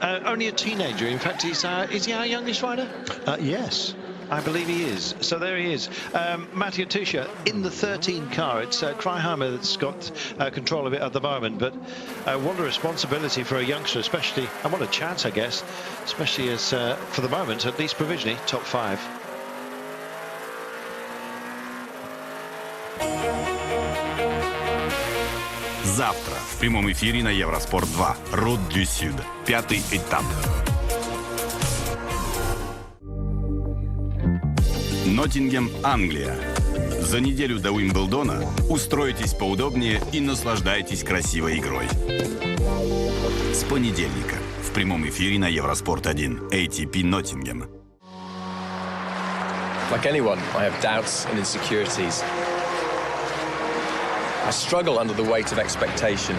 Only a teenager. In fact, is he our youngest rider? Yes. I believe he is. So there he is. Mattia Tuscia in the 13 car. It's Kreiheimer that's got control of it at the moment. But what a responsibility for a youngster, especially, and what a chance, I guess, especially as, for the moment, at least provisionally, top 5. Завтра в прямом эфире на Евроспорт 2. Route du Sud. 5-й этап. Ноттингем, Англия. За неделю до Уимблдона устройтесь поудобнее и наслаждайтесь красивой игрой. С понедельника в прямом эфире на Евроспорт 1. ATP Ноттингем. Like anyone, I have doubts and insecurities. I struggle under the weight of expectation.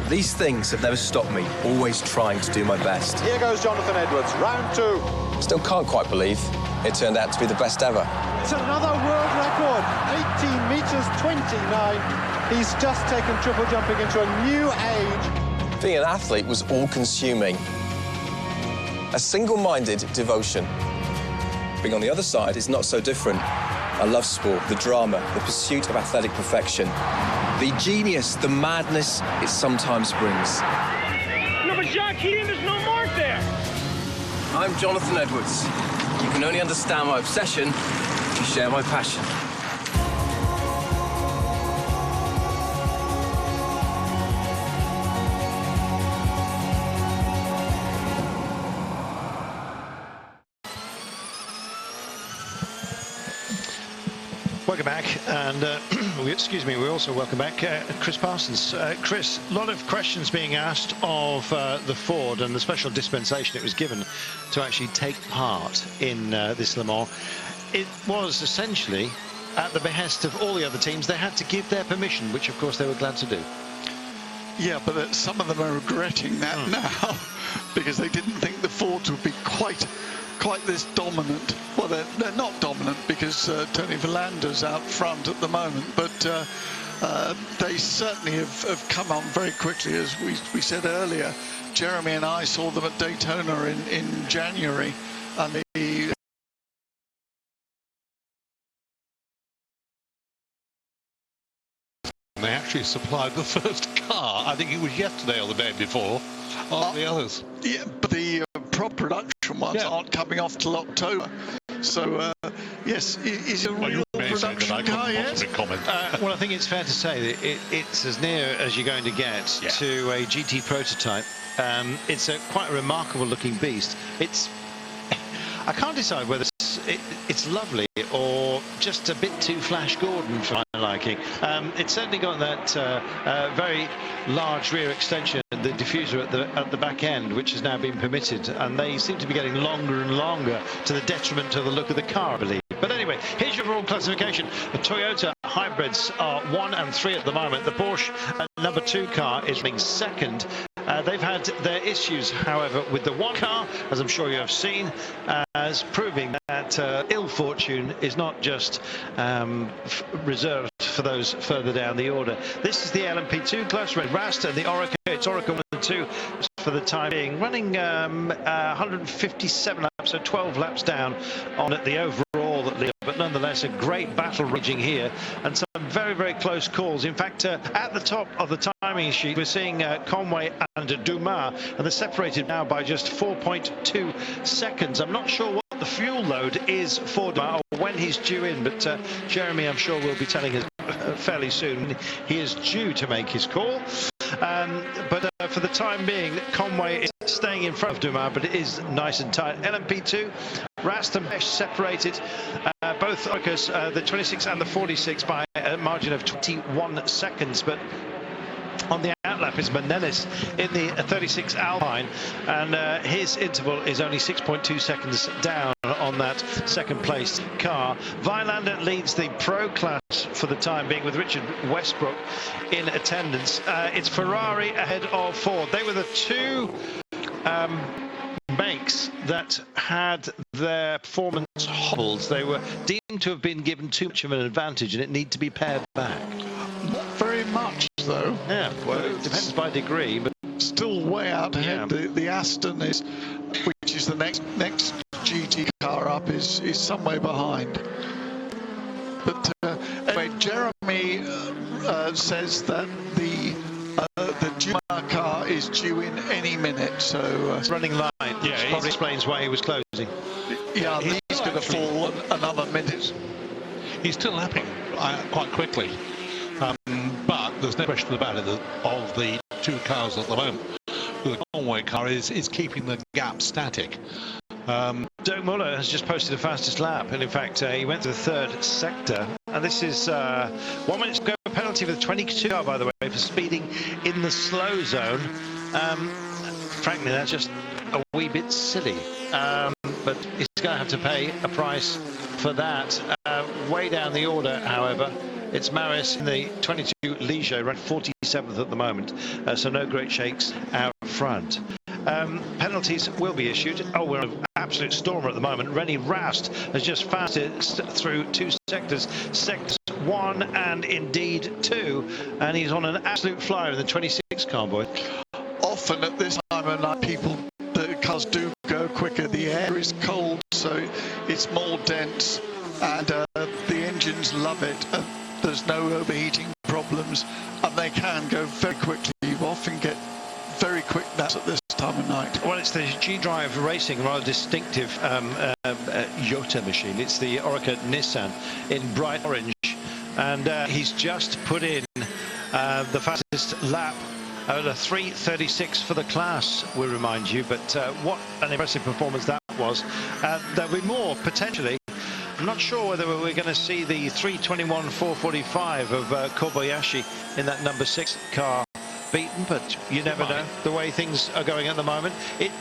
These things have never stopped me, always trying to do my best. Here goes Jonathan Edwards, round 2. Still can't quite believe it turned out to be the best ever. It's another world record, 18 metres 29. He's just taken triple jumping into a new age. Being an athlete was all-consuming. A single-minded devotion. Being on the other side is not so different. I love sport, the drama, the pursuit of athletic perfection. The genius, the madness it sometimes brings. No, but Jacques, there's no mark there. I'm Jonathan Edwards. You can only understand my obsession if you share my passion. Welcome back, and excuse me, we also welcome back Chris Parsons. Chris, a lot of questions being asked of the Ford and the special dispensation it was given to actually take part in this Le Mans. It was essentially at the behest of all the other teams. They had to give their permission, which of course they were glad to do. Yeah, but some of them are regretting that now because they didn't think the Fords would be quite this dominant. Well, they're not dominant because Tony Verlander's out front at the moment, but they certainly have come on very quickly. As we said earlier, Jeremy and I saw them at Daytona in January, and they actually supplied the first car. I think it was yesterday or the day before, on the others. Yeah, but the prop production ones aren't coming off till October. So, yes, is a real production car yet? Well, I think it's fair to say that it's as near as you're going to get to a GT prototype. It's quite a remarkable looking beast. I can't decide whether it's lovely or just a bit too Flash Gordon for my liking. It's certainly got that very large rear extension, the diffuser at the back end, which has now been permitted, and they seem to be getting longer and longer to the detriment of the look of the car, I believe. But anyway, here's your overall classification. The Toyota hybrids are 1 and 3 at the moment. The Porsche number 2 car is being second. They've had their issues, however, with the one car, as I'm sure you have seen, as proving that ill fortune is not just reserved for those further down the order. This is the LMP2 close race. Rast and the Orica, it's Orica 1 and 2 for the time being, running 157 laps, so 12 laps down on at the overall leader, but nonetheless a great battle raging here, and some very, very close calls. In fact, at the top of the timing sheet, we're seeing Conway and Dumas, and they're separated now by just 4.2 seconds. I'm not sure what the fuel load is for Dumas or when he's due in, but Jeremy, I'm sure, will be telling us fairly soon. He is due to make his call. But for the time being, Conway is staying in front of Dumas, but it is nice and tight. LMP2, Rast and Mesh separated, both Orcas, the 26 and the 46, by a margin of 21 seconds. But on the outlap is Manelis in the 36 Alpine, and his interval is only 6.2 seconds down on that second place car. Vilander leads the pro class for the time being, with Richard Westbrook in attendance. It's Ferrari ahead of Ford. They were the two makes that had their performance hobbled. They were deemed to have been given too much of an advantage, and it need to be pared back. Not very much, though. Yeah, well, it depends by degree, but still way out ahead. Yeah. The Aston is, which is the next GT car up, is some way behind. But anyway, Jeremy says that the Juma car is due in any minute. So running line. Yeah, probably explains why he was closing. yeah, he's going to fall another minute. He's still lapping quite quickly, but there's no question about it that of the two cars at the moment, the Conway car is keeping the gap static. Dirk Muller has just posted the fastest lap, and in fact he went to the third sector, and this is 1 minute to go penalty for the 22 car, by the way, for speeding in the slow zone. Frankly, that's just a wee bit silly, but he's going to have to pay a price for that. Way down the order, however, it's Maris in the 22 Ligier, ranked 47th at the moment, so no great shakes out front. Penalties will be issued. Oh, we're in an absolute storm at the moment. Rennie Rast has just fastest through two sectors, sectors 1 and indeed 2, and he's on an absolute flyer in the 26 car, boy. Often at this time of night, the cars do go quicker. The air is cold, so it's more dense, and the engines love it. There's no overheating problems, and they can go very quickly. You often get very quick laps at this time of night. Well, it's the G-Drive Racing, rather distinctive Yota machine. It's the Orica Nissan in bright orange, and he's just put in the fastest lap at a 3:36 for the class, we remind you. But what an impressive performance that was. There'll be more potentially. I'm not sure whether we're going to see the 3:21.445 of Kobayashi in that number 6 car beaten, but you never know the way things are going at the moment. It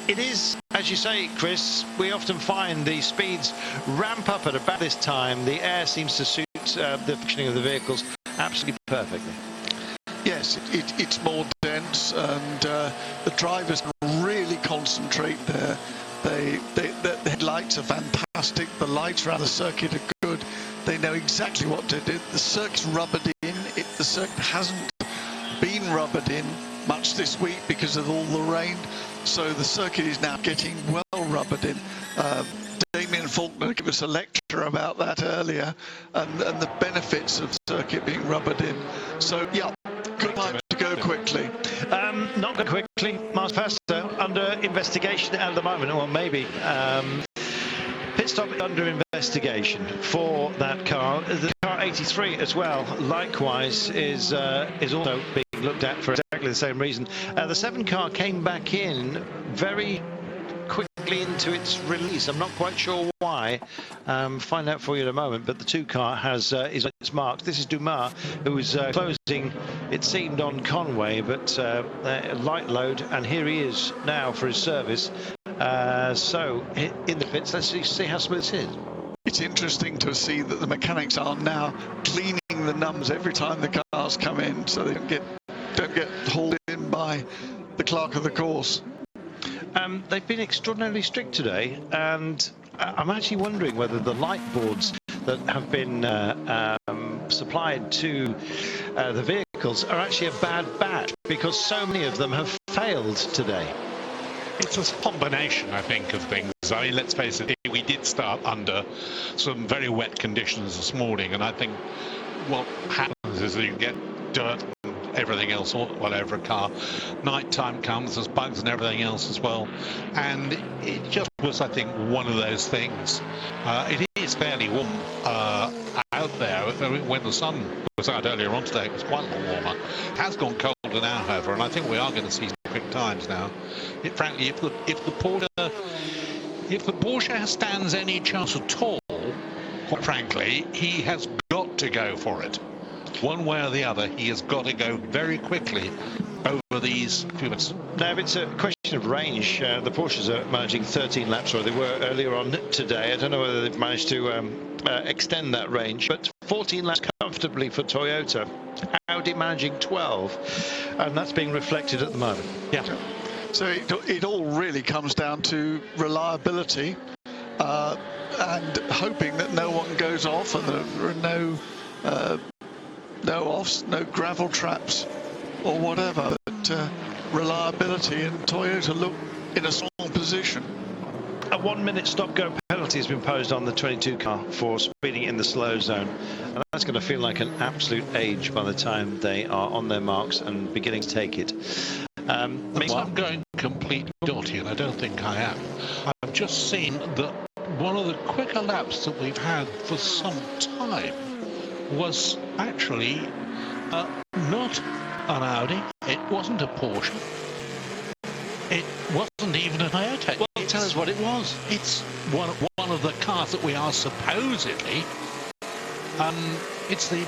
is, as you say, Chris, we often find the speeds ramp up at about this time. The air seems to suit the functioning of the vehicles absolutely perfectly. Yes, it's more dense, and the drivers really concentrate there. The headlights are fantastic. The lights around the circuit are good. They know exactly what to do. The circuit's rubbered in. The circuit hasn't been rubbered in much this week because of all the rain. So the circuit is now getting well rubbered in. Damien Faulkner gave us a lecture about that earlier, and the benefits of the circuit being rubbered in. So, yeah, good time to go quickly. Not going quickly. Mars Faster under investigation at the moment, or maybe pit stop under investigation for that car. The car 83 as well, likewise, is also being looked at for exactly the same reason. The 7 car came back in very quickly into its release. I'm not quite sure why. Find out for you in a moment. But the 2 car is on its mark. This is Dumas, who was closing, it seemed, on Conway, but light load, and here he is now for his service. So in the pits, let's see how smooth this is. It's interesting to see that the mechanics are now cleaning the numbers every time the cars come in, so they don't get hauled in by the clerk of the course. They've been extraordinarily strict today, and I'm actually wondering whether the light boards that have been supplied to the vehicles are actually a bad batch, because so many of them have failed today. It's a combination, I think, of things. I mean, let's face it, we did start under some very wet conditions this morning, and I think what happens is that you get dirt and everything else all over a car. Night time comes, there's bugs and everything else as well, and it just was, I think, one of those things. It is fairly warm out there. When the sun was out earlier on today, it was quite a lot warmer. It has gone colder now, however, and I think we are going to see some quick times now. Frankly, if the Porsche stands any chance at all, quite frankly, he has got to go for it. One way or the other, he has got to go very quickly over these few minutes. Now, if it's a question of range, the Porsches are managing 13 laps, or they were earlier on today. I don't know whether they've managed to extend that range, but 14 laps comfortably for Toyota. Audi managing 12, and that's being reflected at the moment. Yeah. So it all really comes down to reliability and hoping that no one goes off, and there are no offs, no gravel traps or whatever. But reliability, and Toyota look in a strong position. A 1 minute stop-go penalty has been imposed on the 22 car for speeding in the slow zone, and that's going to feel like an absolute age by the time they are on their marks and beginning to take it. I'm going complete dotty, and I don't think I am. I've just seen that one of the quicker laps that we've had for some time was actually not an Audi. It wasn't a Porsche. It wasn't even a Toyota. Well, tell us what it was. It's one of the cars that we are supposedly. It's the.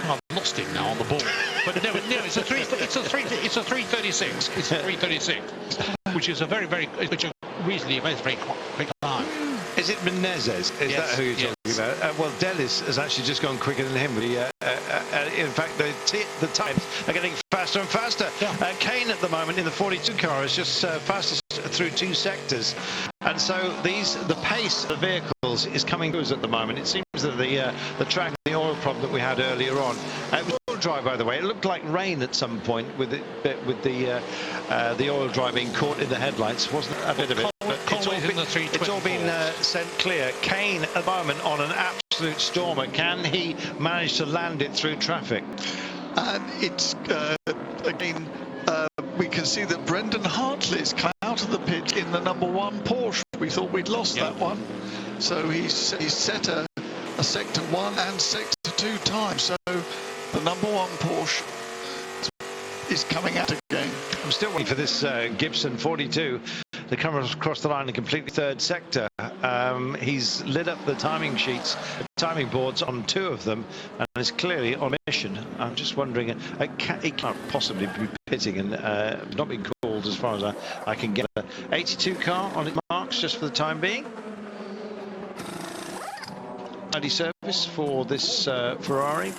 I've lost it now on the ball. But no, it's a 336. It's a 336, which is a very reasonably very quick time. Is it Menezes? Is that who you're talking about? Well, Delis has actually just gone quicker than him. In fact, the times are getting faster and faster. Yeah. Kane at the moment in the 42 car is just fastest through 2 sectors. And so the pace of the vehicles is coming to us at the moment. It seems that the track, the oil problem that we had earlier on, it was oil dry, by the way. It looked like rain at some point with the oil dry being caught in the headlights. Wasn't a bit of it? But it's all been sent clear. Kane at the moment on an absolute stormer. Can he manage to land it through traffic? And it's again, we can see that Brendan Hartley's come out of the pit in the number 1 Porsche. We thought we'd lost that one, so he's set a sector 1 and sector 2 time. So the number 1 Porsche is coming out again. I'm still waiting for this Gibson 42 to come across the line and complete the 3rd sector. He's lit up the timing sheets, timing boards on 2 of them, and is clearly on mission. I'm just wondering, he can't possibly be pitting and not being called as far as I can get. 82 car on its marks just for the time being. Audi service for this Ferrari.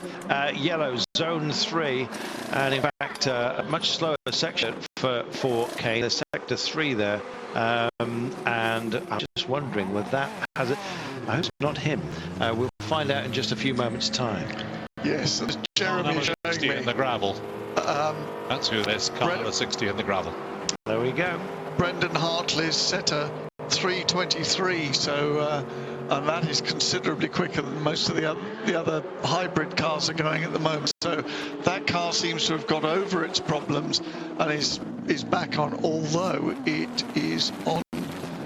Yellow zone 3, and in fact a much slower section for Kane, the sector 3 there. And I'm just wondering whether that has it. I hope it's not him. We'll find out in just a few moments' time. Yes, Jeremy showing me in the gravel. That's who this car, the 60 in the gravel. There we go. Brendan Hartley's set a 323, so and that is considerably quicker than most of the other hybrid cars are going at the moment. So that car seems to have got over its problems and is back on, although it is on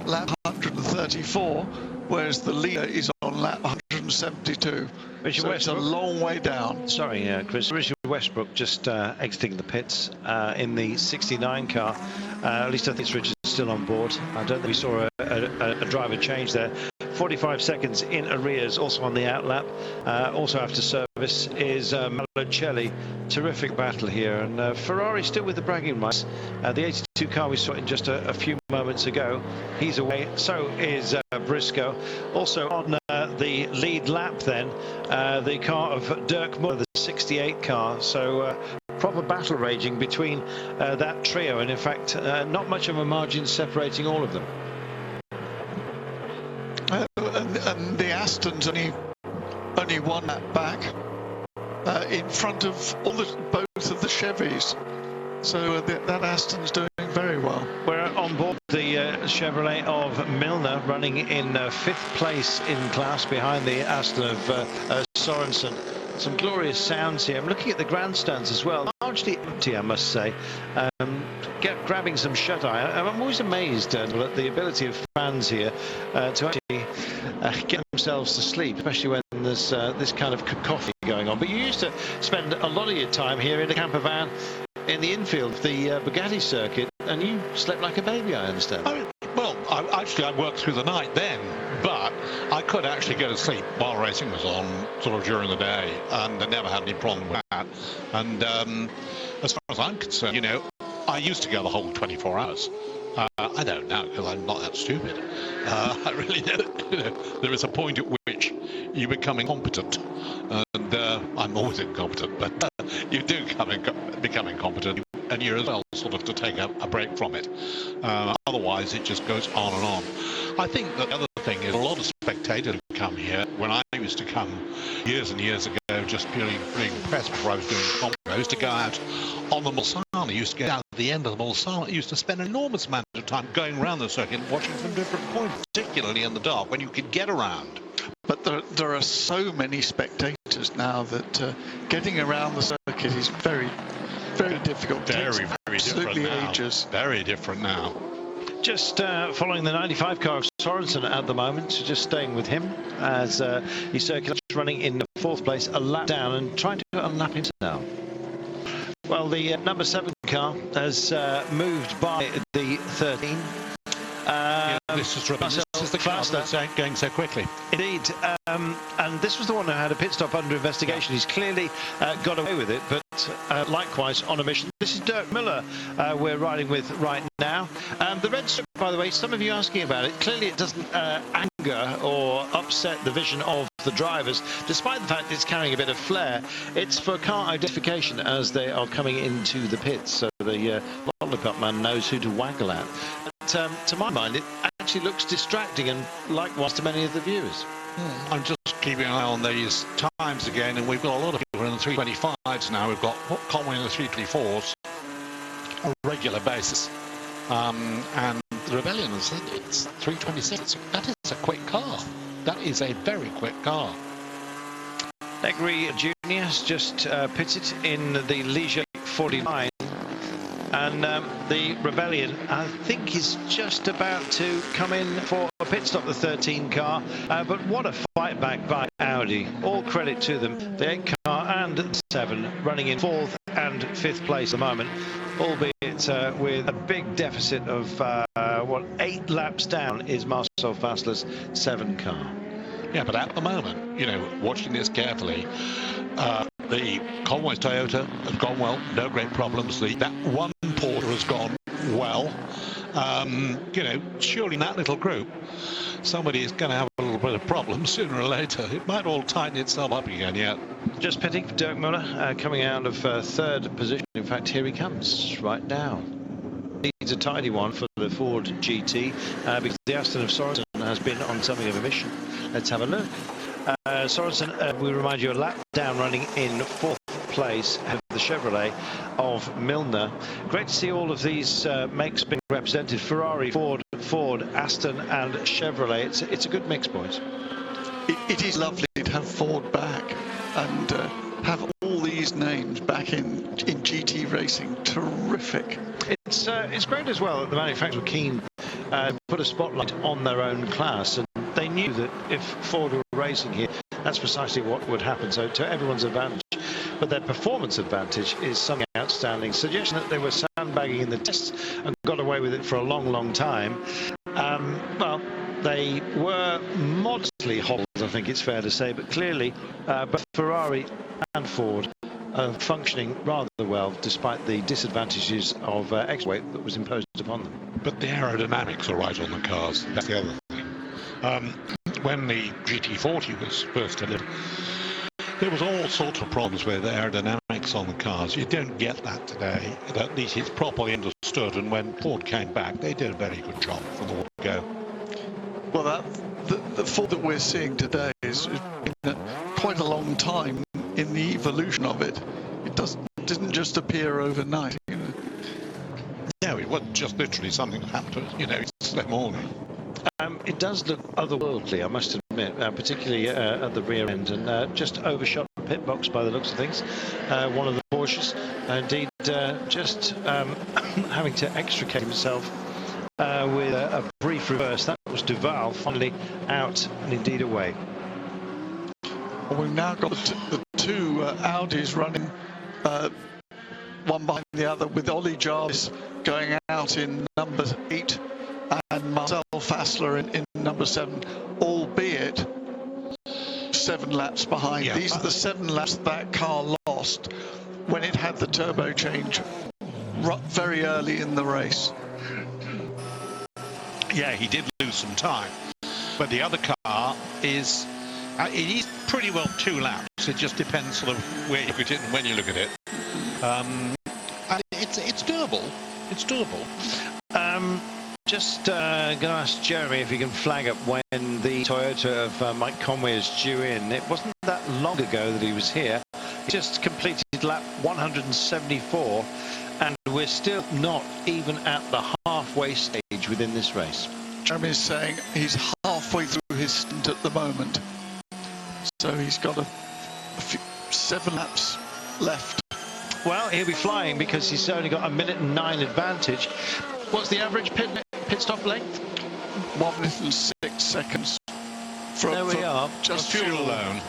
lap 134, whereas the leader is on lap 172. So it's a long way down. Sorry, Chris. Richard Westbrook just exiting the pits in the 69 car. At least I think Richard's still on board. I don't think we saw a driver change there. 45 seconds in arrears, also on the outlap. Also after service is Malocelli. Terrific battle here, and Ferrari still with the bragging rights. The 82 car we saw in just a few moments ago, he's away. So is Briscoe. Also on the lead lap then, the car of Dirk Moore, the 68 car. So proper battle raging between that trio, and in fact not much of a margin separating all of them. And the Aston's only 1 lap back in front of both of the Chevys. So that Aston's doing very well. We're on board the Chevrolet of Milner, running in 5th place in class behind the Aston of Sorensen. Some glorious sounds here. I'm looking at the grandstands as well, largely empty, I must say. Grabbing some shut-eye. I'm always amazed at the ability of fans here to actually get themselves to sleep, especially when there's this kind of cacophony going on. But you used to spend a lot of your time here in a camper van in the infield of the Bugatti circuit, and you slept like a baby, I understand. Well, I worked through the night then, but I could actually go to sleep while racing was on, sort of during the day, and I never had any problem with that. And as far as I'm concerned, I used to go the whole 24 hours. I don't know, because I'm not that stupid. I really don't. There is a point at which you become incompetent, and I'm always incompetent, but you do become incompetent, and you're as well sort of to take a break from it. Otherwise, it just goes on and on. I think that the other thing is a lot of spectators come here. When I used to come years and years ago, just purely being impressed before I was doing commentary, I used to go out on the Mulsanne. He used to get out at the end of the Mulsanne. He used to spend an enormous amount of time going around the circuit, watching from different points, particularly in the dark, when you could get around. But there are so many spectators now that getting around the circuit is very, very difficult. Very, very absolutely different now. Ages. Very different now. Just following the 95 car of Sorensen at the moment, so just staying with him as he circulates, running in fourth place, a lap down and trying to unlap himself. Well, the number 7 car has moved by the 13. This is the class that's going so quickly. Indeed, and this was the one who had a pit stop under investigation. He's clearly got away with it, but likewise on a mission. This is Dirk Miller we're riding with right now. The red strip, by the way, some of you asking about it, clearly it doesn't anger or upset the vision of the drivers, despite the fact it's carrying a bit of flair. It's for car identification as they are coming into the pits, so the lollipop man knows who to waggle at. But to my mind, it actually looks distracting, and likewise to many of the viewers. I'm just keeping an eye on these times again, and we've got a lot of people in the 325s now. We've got Conway in the 324s on a regular basis, and the Rebellion has said it's 326. That is a quick car. That is a very quick car. Negri Jr. has just pitted in the Leisure 49. And the Rebellion, I think, is just about to come in for a pit stop, the 13 car. But what a fight back by Audi. All credit to them. The 8 car and the 7 running in 4th and 5th place at the moment, albeit with a big deficit of, 8 laps down is Marcel Fassler's 7 car. Yeah, but at the moment, you know, watching this carefully, the Conway's Toyota has gone well, no great problems. That one Porsche has gone well. You know, surely in that little group, somebody is going to have a little bit of problems sooner or later. It might all tighten itself up again, yeah. Just pitting for Dirk Muller, coming out of 3rd position. In fact, here he comes right now. It's a tidy one for the Ford GT because the Aston of Sorensen has been on something of a mission. Let's have a look. Sorensen, we remind you, a lap down, running in 4th place of the Chevrolet of Milner. Great to see all of these makes being represented: Ferrari, Ford, Aston and Chevrolet. It's a good mix, boys. It is lovely to have Ford back and have all these names back in GT racing. Terrific. It's great as well that the manufacturer were keen to put a spotlight on their own class, and they knew that if Ford were racing here, that's precisely what would happen. So to everyone's advantage, but their performance advantage is something outstanding. Suggestion that they were sandbagging in the tests and got away with it for a long time. Well, they were modestly hobbled, I think it's fair to say, but clearly both Ferrari and Ford are functioning rather well, despite the disadvantages of extra weight that was imposed upon them. But the aerodynamics are right on the cars. That's the other thing. When the GT40 was first delivered, there was all sorts of problems with aerodynamics on the cars. You don't get that today. At least it's properly understood. And when Ford came back, they did a very good job from the word go. Well, the Ford that we're seeing today is been quite a long time in the evolution of it. It didn't just appear overnight. You know. No, it wasn't just literally something that happened to it. You know, it's that morning. It does look otherworldly, I must admit, particularly at the rear end, and just overshot the pit box by the looks of things. One of the Porsches, indeed, just having to extricate himself with a brief reverse. That was Duval, finally out and indeed away. Well, we've now got the two Audis running one behind the other, with Ollie Jarvis going out in number 8 and Marcel Fassler in number 7, albeit 7 laps behind. Yeah. These are the 7 laps that car lost when it had the turbo change very early in the race. Yeah, he did lose some time, but the other car is it is pretty well 2 laps. It just depends sort of where you look at it and when you look at it. And it's doable. It's doable. Just going to ask Jeremy if he can flag up when the Toyota of Mike Conway is due in. It wasn't that long ago that he was here. He just completed lap 174, and we're still not even at the halfway stage within this race. Jeremy is saying he's halfway through his stint at the moment. So he's got a few, 7 laps left. Well, he'll be flying because he's only got a 1:09 advantage. What's the average pit stop length? 1 minute and 6 seconds. There we are. Just fuel alone.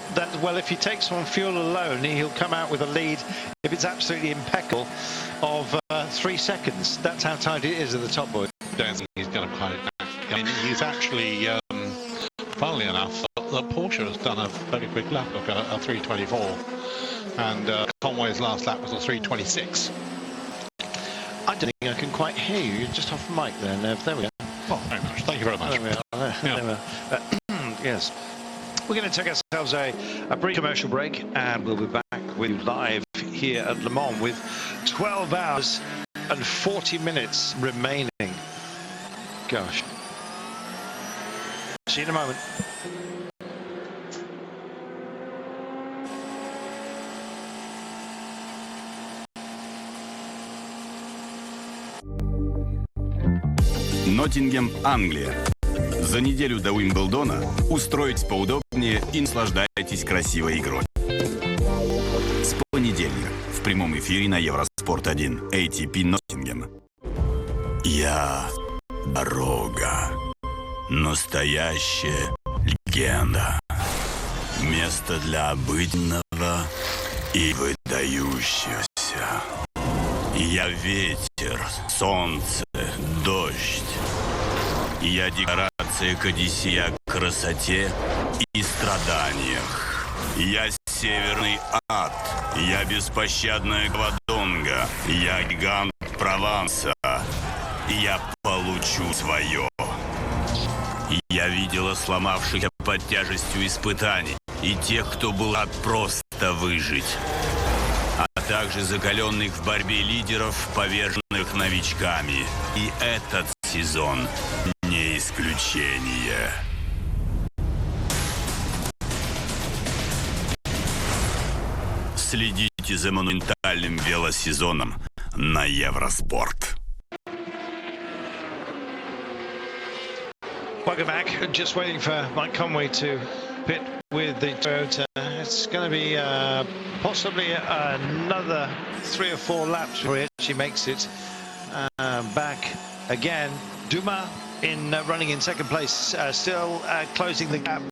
Well, if he takes on fuel alone, he'll come out with a lead, if it's absolutely impeccable, of 3 seconds. That's how tight it is at the top, boy. I don't think he's going to quite. I mean, he's actually, funnily enough, the Porsche has done a very quick lap of a 3:24, and Conway's last lap was a 3:26. I don't think I can quite hear you. You're just off mic there, Nev. There we go. Oh, very much. Thank you very much. There we are. There we are. Yes. We're going to take ourselves a brief commercial break, and we'll be back with you live here at Le Mans with 12 hours and 40 minutes remaining. Gosh. See you in a moment. Ноттингем, Англия. За неделю до Уимблдона устройтесь поудобнее и наслаждайтесь красивой игрой. С понедельника в прямом эфире на Евроспорт 1 ATP Ноттингем. Я дорога. Настоящая легенда. Место для обыденного и выдающегося. Я ветер, солнце, дождь. Я декорация к Одиссее, красоте и страданиях. Я северный ад. Я беспощадная Гвадонга. Я гигант Прованса. Я получу свое. Я видела сломавшихся под тяжестью испытаний и тех, кто был рад просто выжить, а также закаленных в борьбе лидеров, поверженных новичками. И этот сезон не исключение. Следите за монументальным велосезоном на Евроспорт. Welcome back. Just waiting for Mike Conway to pit with the Toyota. It's going to be possibly another 3 or 4 laps before he actually makes it back again. Dumas running in second place, still closing the gap,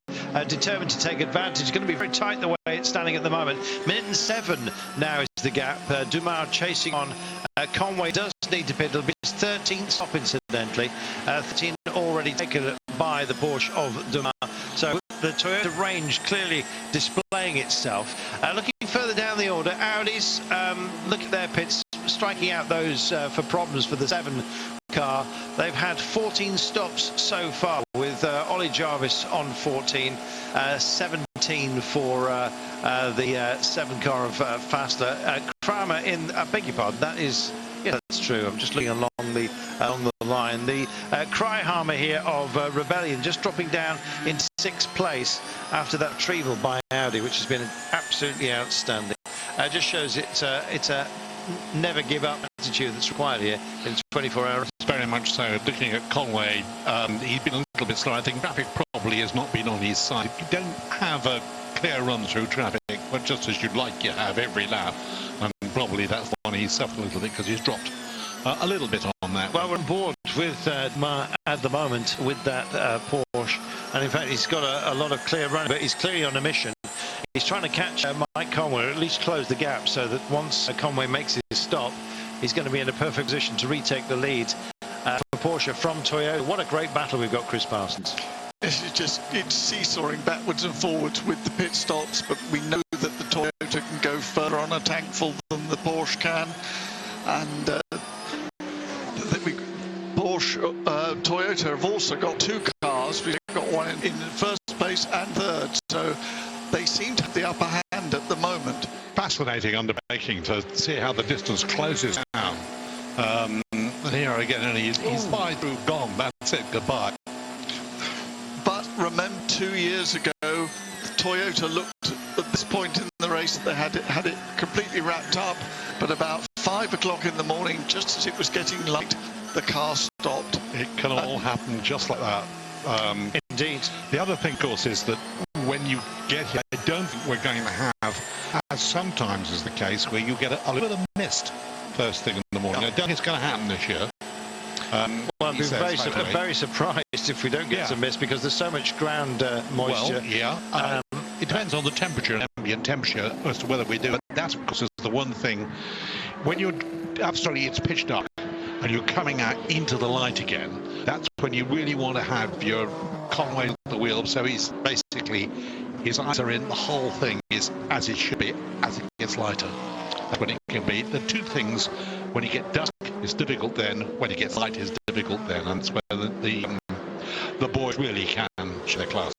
determined to take advantage. It's going to be very tight the way it's standing at the moment. 1:07 now is the gap. Dumas chasing on. Conway does need to pit. It'll be his 13th stop, incidentally. 13 already taken by the Porsche of Dumas. So the Toyota range clearly displaying itself. Looking further down the order, Audis, look at their pits, striking out those for problems for the 7 car. They've had 14 stops so far, with Ollie Jarvis on 14, 17 for the 7 car of Faster. Kramer in, I beg your pardon, that is, yeah, that's true. I'm just looking along the line. The Cryhammer here of Rebellion just dropping down into 6th place after that retrieval by Audi, which has been absolutely outstanding. Just shows it's a never give up attitude that's required here in 24 hours. Very much so. Looking at Conway, he's been a little bit slow. I think traffic probably has not been on his side. You don't have a clear run through traffic, but just as you'd like you have every lap, and probably that's one he's suffered a little bit because he's dropped a little bit on that. Well, we're on board with Ma at the moment with that Porsche, and in fact he's got a lot of clear run, but he's clearly on a mission. He's trying to catch Mike Conway, or at least close the gap, so that once Conway makes his stop, he's going to be in a perfect position to retake the lead for Porsche from Toyota. What a great battle we've got, Chris Parsons. It's seesawing backwards and forwards with the pit stops, but we know that the Toyota can go further on a tank full than the Porsche can, and Toyota have also got 2 cars. We've got one in first place and 3rd, so they seem to have the upper hand at the moment. Fascinating undertaking to see how the distance closes down. Here again, and he's by through, gone. That's it, goodbye. But remember, 2 years ago, Toyota looked at this point in the race they had it completely wrapped up, but about 5 o'clock in the morning, just as it was getting light, the car stopped. It can all happen just like that. Indeed. The other thing, of course, is that when you get here, I don't think we're going to have, as sometimes is the case, where you get a little bit of mist first thing in the morning. I don't think it's going to happen this year. Well, I'd be very surprised if we don't get some mist, because there's so much ground moisture. Well, yeah. It depends on the temperature, ambient temperature, as to whether we do it. That's, of course, is the one thing. When you're absolutely, it's pitch dark, and you're coming out into the light again, that's when you really want to have your Conway at the wheel. So he's basically, his eyes are in, the whole thing is as it should be, as it gets lighter. That's when it can be. The two things, when you get dusk, it's difficult then. When it gets light, it's difficult then. And that's where the boys really can show their class.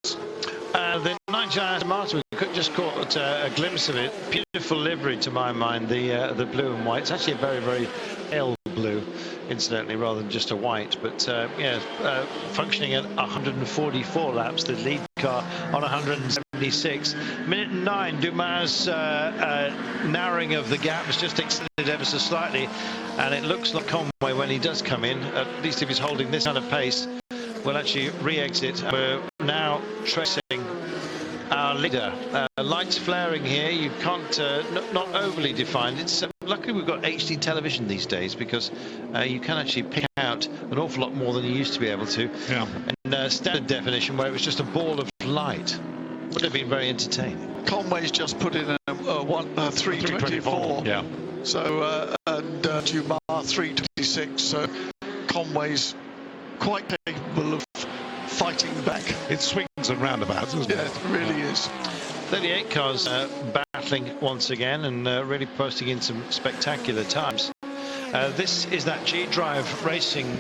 The 99 Aston Martin, we just caught a glimpse of it. Beautiful livery, to my mind, the blue and white. It's actually a very, very pale blue, incidentally, rather than just a white. But functioning at 144 laps, the lead car on 176. Minute 9, Dumas' narrowing of the gap has just extended ever so slightly, and it looks like Conway, when he does come in, at least if he's holding this kind of pace, will actually re-exit. We're now tracing our leader. Lights flaring here. You can't, not overly defined. It's luckily we've got HD television these days, because you can actually pick out an awful lot more than you used to be able to. Yeah. And standard definition, where it was just a ball of light, would have been very entertaining. Conway's just put in a 324. Yeah. So and Dumas 326. So Conway's quite capable of fighting back. It swings and roundabouts, isn't it? Yeah, it really is. 38 cars battling once again, and really posting in some spectacular times. This is that G-Drive racing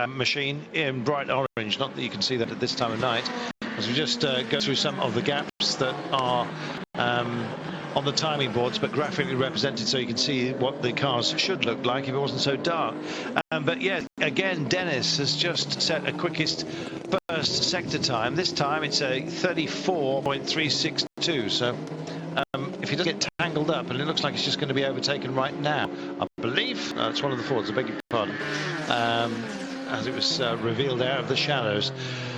machine in bright orange. Not that you can see that at this time of night, as we just go through some of the gaps that are on the timing boards, but graphically represented, so you can see what the cars should look like if it wasn't so dark. But yeah, again, Dennis has just set a quickest first sector time. This time it's a 34.362. So if he doesn't get tangled up, and it looks like it's just going to be overtaken right now, I believe it's one of the Fords, I beg your pardon, as it was revealed out of the shadows.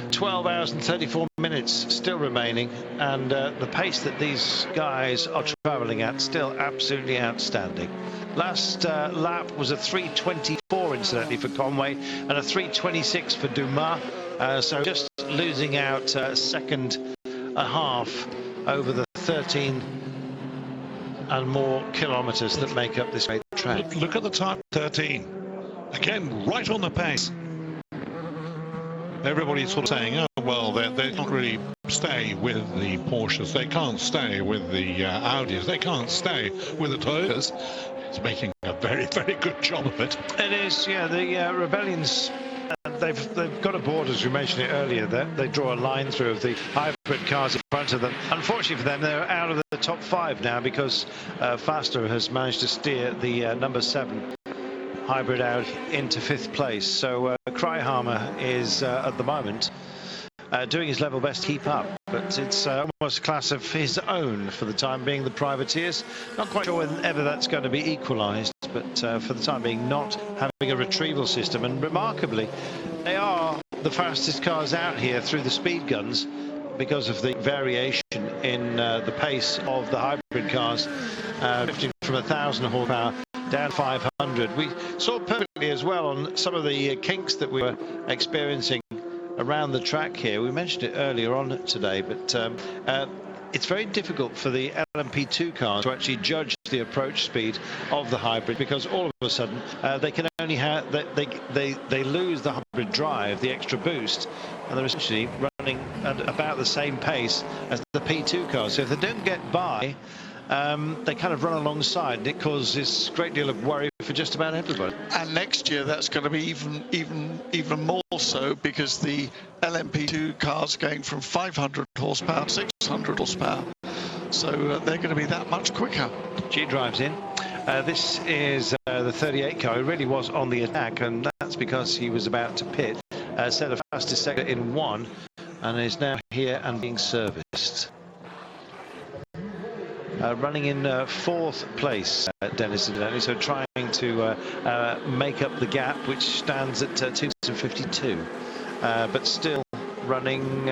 12 hours and 34 minutes still remaining, and the pace that these guys are travelling at, still absolutely outstanding. Last lap was a 3:24 incidentally for Conway, and a 3:26 for Dumas, so just losing out a second and a half over the 13 and more kilometres that make up this great track. Look at the time, 13. Again, right on the pace. Everybody's sort of saying, oh, well, they can't really stay with the Porsches. They can't stay with the Audis. They can't stay with the Toyotas. It's making a very, very good job of it. It is, yeah. The Rebellions, they've got a board, as we mentioned it earlier, that they draw a line through of the hybrid cars in front of them. Unfortunately for them, they're out of the top 5 now, because Faster has managed to steer the number 7 hybrid out into 5th place. So Kryhammer is at the moment doing his level best to keep up, but it's almost a class of his own for the time being, the privateers. Not quite sure whether that's going to be equalised, but for the time being, not having a retrieval system. And remarkably, they are the fastest cars out here through the speed guns, because of the variation in the pace of the hybrid cars, drifting from 1,000 horsepower down 500. We saw perfectly as well on some of the kinks that we were experiencing around the track here. We mentioned it earlier on today, but it's very difficult for the LMP2 cars to actually judge the approach speed of the hybrid, because all of a sudden they can only have they lose the hybrid drive, the extra boost, and they're essentially running at about the same pace as the P2 cars. So if they don't get by, they kind of run alongside, and it causes a great deal of worry for just about everybody. And next year that's going to be even more so, because the LMP2 cars are going from 500 horsepower to 600 horsepower, so they're going to be that much quicker. G drives in. This is the 38 car. He really was on the attack, and that's because he was about to pit, set a fastest sector in 1, and is now here and being serviced. running in fourth place, Dennis incidentally, so trying to make up the gap, which stands at 2:52, but still running,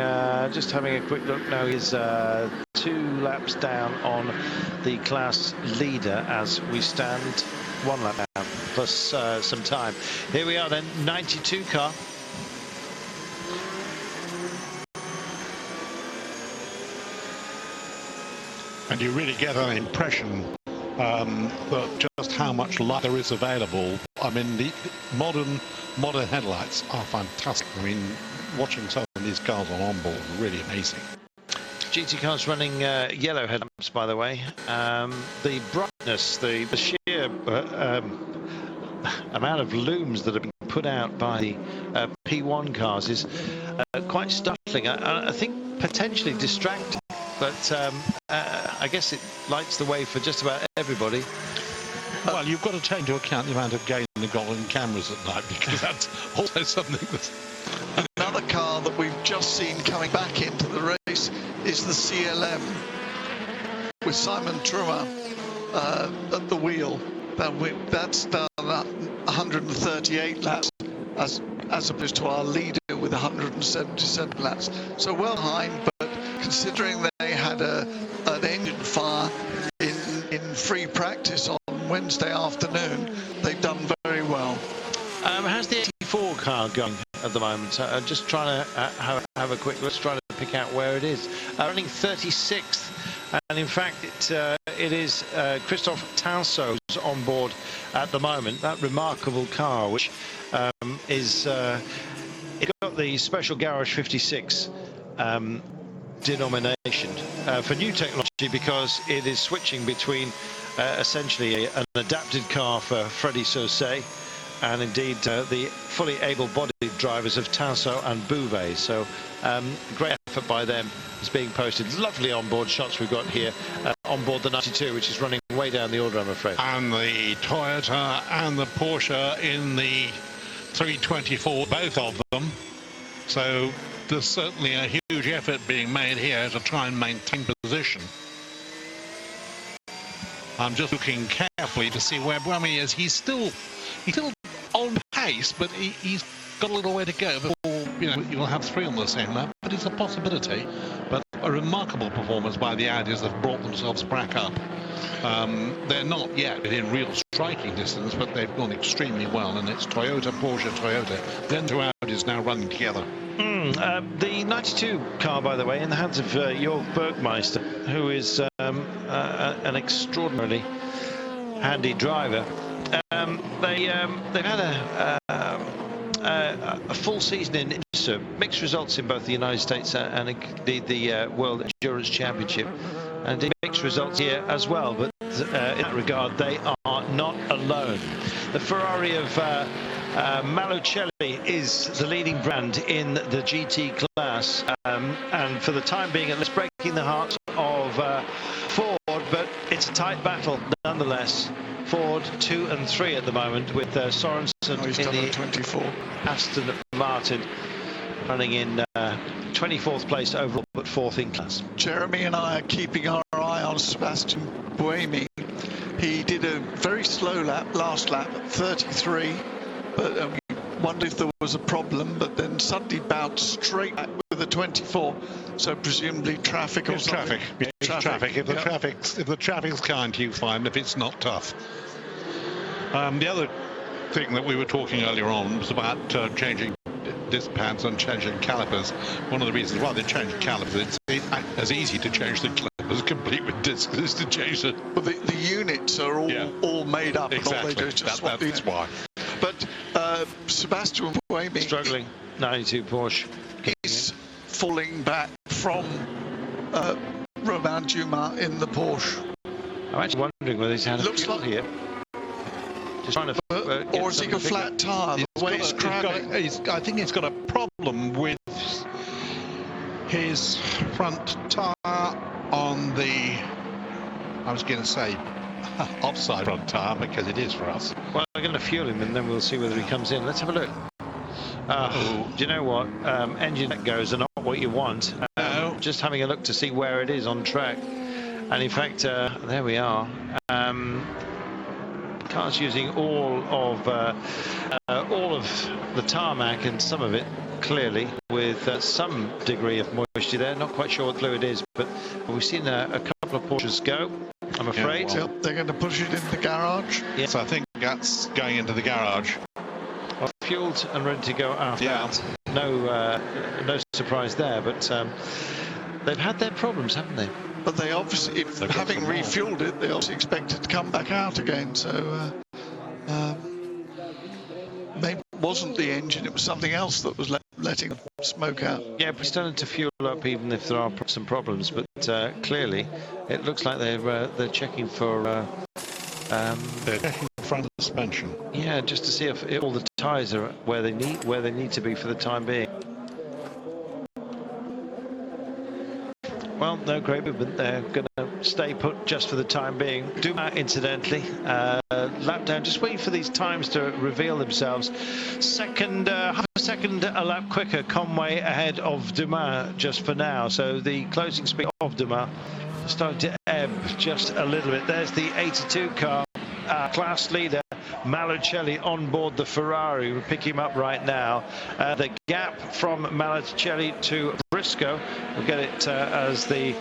just having a quick look now, he's 2 laps down on the class leader as we stand, 1 lap down plus some time. Here we are then, 92 car. And you really get an impression that just how much light there is available. I mean, the modern headlights are fantastic. I mean, watching some of these cars on onboard is really amazing. GT cars running yellow headlamps, by the way. The brightness, the sheer amount of looms that have been put out by the P1 cars is quite startling. I think potentially distracting, but I guess it lights the way for just about everybody. Well, you've got to take into account the amount of gain they've got on cameras at night, because that's also something that's... Another car that we've just seen coming back into the race is the CLM with Simon Trumer at the wheel. That's done 138 laps as opposed to our leader with 177 laps. So well behind, but considering they had an engine fire in free practice on Wednesday afternoon, they've done very well. How's the 84 car going at the moment? I'm just trying to have a quick look, trying to pick out where it is. Running 36th, and in fact it is Christophe Tausso's on board at the moment. That remarkable car, which is it got the Special Garage 56 denomination for new technology, because it is switching between essentially an adapted car for Freddy Saucet and indeed the fully able-bodied drivers of Tausso and Bouvet. So great effort by them is being posted. Lovely onboard shots we've got here on board the 92, which is running way down the order, I'm afraid. And the Toyota and the Porsche in the 324, both of them. So there's certainly a huge effort being made here to try and maintain position. I'm just looking carefully to see where Buemi is. He's still on pace, but he's got a little way to go before, you know, you'll have 3 on the same lap. But it's a possibility. But a remarkable performance by the Audis have brought themselves back up. They're not yet within real striking distance, but they've gone extremely well. And it's Toyota, Porsche, Toyota. Then 2 Audis now running together. The 92 car, by the way, in the hands of Jörg Bergmeister, who is an extraordinarily handy driver. They've had a full season in IMSA, mixed results in both the United States and the World Endurance Championship, and mixed results here as well. But in that regard, they are not alone. The Ferrari of Malucelli is the leading brand in the GT class, and for the time being, at least breaking the hearts of Ford, but it's a tight battle nonetheless. Ford 2 and 3 at the moment, with Sorensen in the 24. Aston Martin running in 24th place overall, but 4th in class. Jeremy and I are keeping our eye on Sebastian Buemi. He did a very slow last lap at 33, but we wondered if there was a problem, but then suddenly bounced straight back with a 24, so presumably traffic or something. Traffic. If the traffic's kind to you, fine. If it's not, tough. The other thing that we were talking earlier on was about changing disc pads and changing calipers. One of the reasons why they changed calipers, it's as easy to change the calipers complete with discs as to change the... Well, the units are all made up. Exactly. They just swap that's why. But Sebastian Buemi Struggling. 92 Porsche. Is falling back from Romain Dumas in the Porsche. I'm actually wondering whether he's had a fuel here. Just trying to or has he got a flat tyre? The way it's cramming. I think he's got a problem with his front tyre on the, I was going to say, offside front tyre, because it is for us. Well, we're going to fuel him and then we'll see whether he comes in. Let's have a look. Do you know what? Engine that goes are not what you want. Just having a look to see where it is on track. And in fact, there we are. Cars using all of the tarmac, and some of it clearly with some degree of moisture there. Not quite sure what fluid is, but we've seen a couple of Porsches go, I'm afraid. Yeah, well, they're going to push it into the garage. Yeah. So I think that's going into the garage. Well, fueled and ready to go after that. No surprise there, but they've had their problems, haven't they? But they obviously, having refueled it, they obviously expect it to come back out again. So maybe it wasn't the engine, it was something else that was letting smoke out. Yeah, we're starting to fuel up even if there are some problems, but clearly it looks like they're checking for... they're checking front suspension. Yeah, just to see if all the tyres are where they need to be for the time being. Well, no great movement. They're going to stay put just for the time being. Dumas, incidentally, lap down. Just waiting for these times to reveal themselves. Half a second a lap quicker. Conway ahead of Dumas just for now. So the closing speed of Dumas starting to ebb just a little bit. There's the 82 car. Class leader Malucelli on board the Ferrari. We'll pick him up right now. The gap from Malucelli to Briscoe, we'll get it as the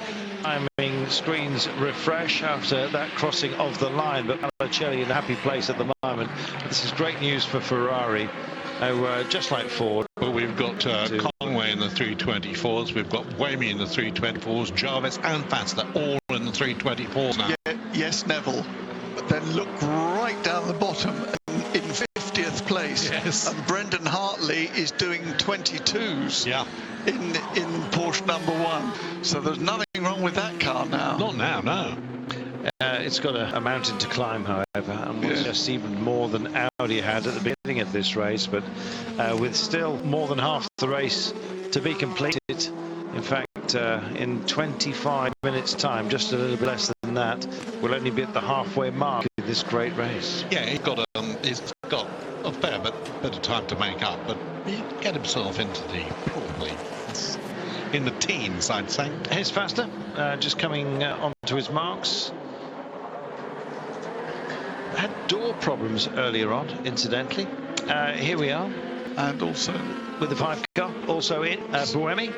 timing screens refresh after that crossing of the line, but Malucelli in a happy place at the moment. This is great news for Ferrari. Just like Ford. But we've got Conway in the 324s, we've got Wamey in the 324s, Jarvis and Faster all in the 324s now. Yeah, yes, Neville. But then look right down the bottom in 50th place. Yes. And Brendan Hartley is doing 22s. Yeah. In Porsche #1. So there's nothing wrong with that car now. Not now, no. It's got a mountain to climb, however, and just even more than Audi had at the beginning of this race, but with still more than half the race to be completed. In fact, in 25 minutes' time, just a little bit less than that, we'll only be at the halfway mark of this great race. Yeah, he's got a fair bit of time to make up, but he get himself into the probably in the teens, I'd say. Here's Faster, just coming onto his marks. Had door problems earlier on, incidentally. Here we are. And also with the 5 car, also in Buemi.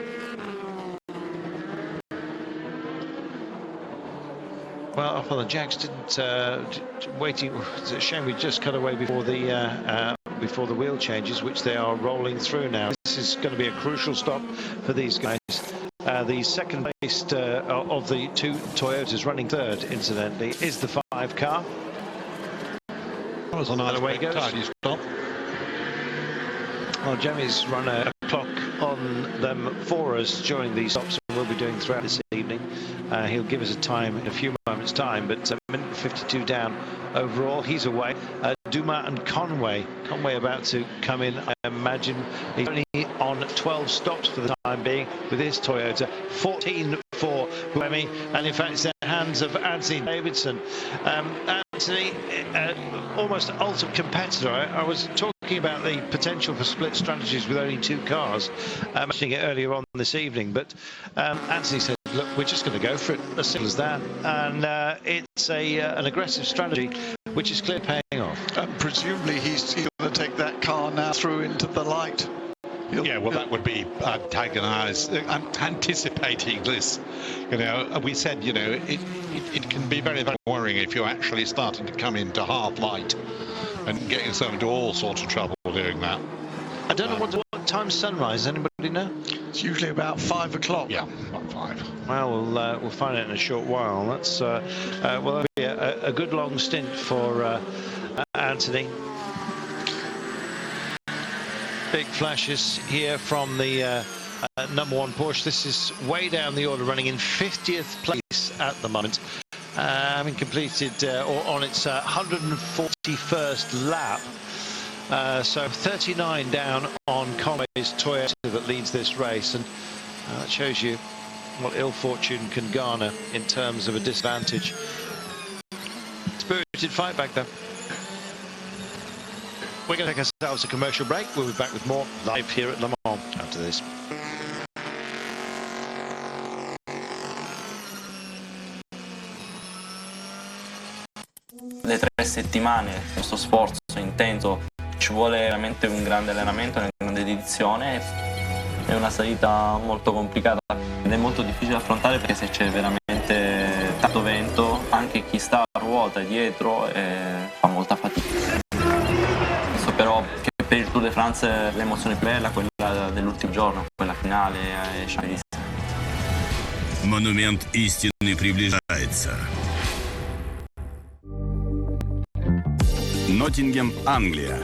Well, up on the jacks, didn't waiting. It's a shame we just cut away before the wheel changes, which they are rolling through now. This is going to be a crucial stop for these guys. The second place of the 2 Toyotas, running third, incidentally, is the 5 car. That was a nice way tidy stop. Well, Jamie's run a clock on them for us during these stops, and we'll be doing throughout this evening. He'll give us a time in a few moments' time, but a minute 52 down overall. He's away. Dumas and Conway about to come in. I imagine he's only on 12 stops for the time being with his Toyota. 14 for Buemi, and in fact it's in the hands of Anthony Davidson. Anthony, almost ultimate competitor. I was talking about the potential for split strategies with only 2 cars, mentioning it earlier on this evening, but Anthony said, look, we're just going to go for it, as simple as that, and it's an aggressive strategy which is clearly paying off. And presumably he's going to take that car now through into the light. Yeah, well, that would be anticipating this. You know, we said, you know, it can be very, very worrying if you're actually starting to come into half light and get yourself into all sorts of trouble doing that. I don't know what time sunrise. Anybody know? It's usually about 5 o'clock. Yeah, about 5. Well, we'll find out in a short while. That's that'll be a good long stint for Anthony. Big flashes here from the #1 Porsche. This is way down the order, running in 50th place at the moment, having completed or on its 141st lap. So 39 down on Conway's Toyota that leads this race, and that shows you what ill fortune can garner in terms of a disadvantage. Spirited fight back there. We're going to take ourselves a commercial break. We'll be back with more live here at Le Mans after this. le 3 settimane, questo sforzo intenso, ci vuole veramente un grande allenamento, una grande dedizione. È una salita molto complicata ed è molto difficile da affrontare perché se c'è veramente tanto vento, anche chi sta a ruota dietro fa molta fatica. Penso però che per il Tour de France l'emozione più bella è quella dell'ultimo giorno, quella finale ai Champs-Élysées. Монумент истины приближается. Ноттингем, Англия.